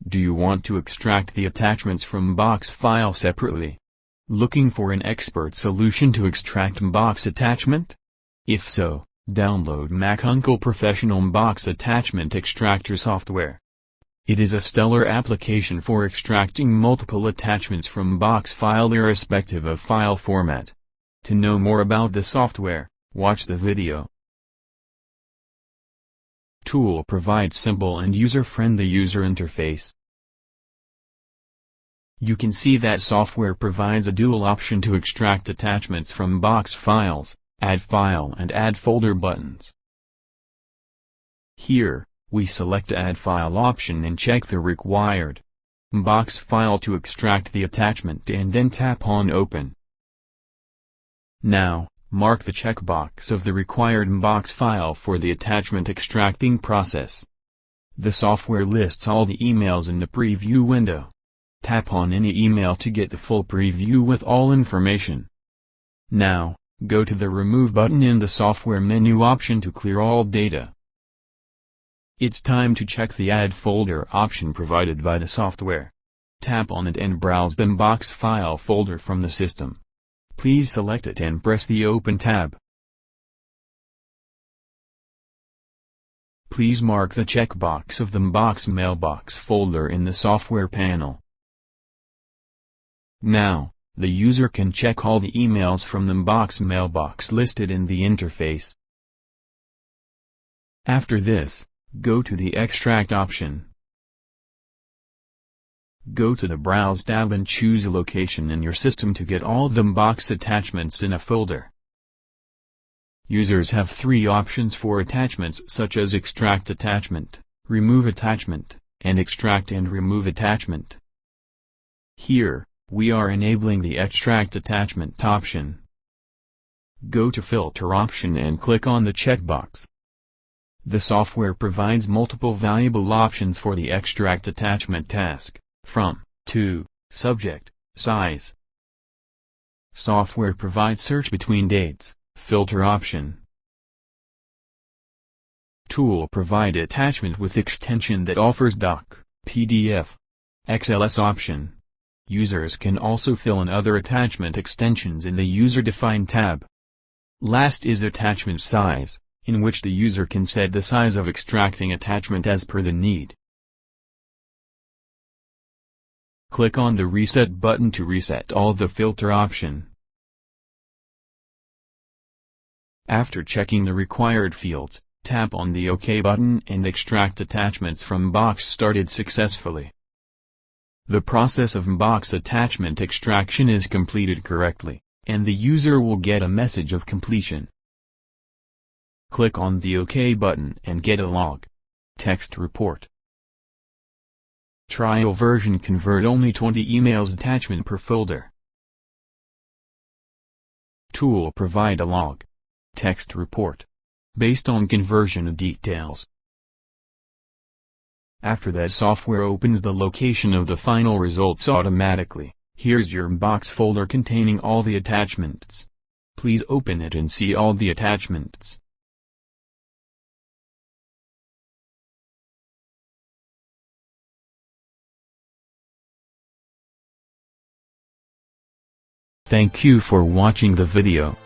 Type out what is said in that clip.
Do you want to extract the attachments from Mbox file separately? Looking for an expert solution to extract Mbox attachment? If so, download Mac Uncle Professional Mbox Attachment Extractor software. It is a stellar application for extracting multiple attachments from Mbox file irrespective of file format. To know more about the software, watch the video. Tool provides simple and user-friendly user interface. You can see that software provides a dual option to extract attachments from Mbox files, Add File and Add Folder buttons. Here, we select Add File option and check the required Mbox file to extract the attachment and then tap on Open. Now, mark the checkbox of the required Mbox file for the attachment extracting process. The software lists all the emails in the preview window. Tap on any email to get the full preview with all information. Now, go to the Remove button in the software menu option to clear all data. It's time to check the Add Folder option provided by the software. Tap on it and browse the Mbox file folder from the system. Please select it and press the Open tab. Please mark the checkbox of the Mbox mailbox folder in the software panel. Now, the user can check all the emails from the Mbox mailbox listed in the interface. After this, go to the Extract option. Go to the Browse tab and choose a location in your system to get all the Mbox attachments in a folder. Users have three options for attachments such as Extract Attachment, Remove Attachment, and Extract and Remove Attachment. Here, we are enabling the Extract Attachment option. Go to Filter option and click on the checkbox. The software provides multiple valuable options for the Extract Attachment task, from, to, subject, size. Software provides search between dates, filter option. Tool provide attachment with extension that offers doc, PDF, XLS option. Users can also fill in other attachment extensions in the user-defined tab. Last is attachment size, in which the user can set the size of extracting attachment as per the need. Click on the Reset button to reset all the filter option. After checking the required fields, tap on the OK button and extract attachments from Mbox started successfully. The process of Mbox attachment extraction is completed correctly, and the user will get a message of completion. Click on the OK button and get a log text report. Trial version convert only 20 emails attachment per folder. Tool provide a log text report based on conversion details. After that, software opens the location of the final results automatically. Here's your Mbox folder containing all the attachments. Please open it and see all the attachments. Thank you for watching the video.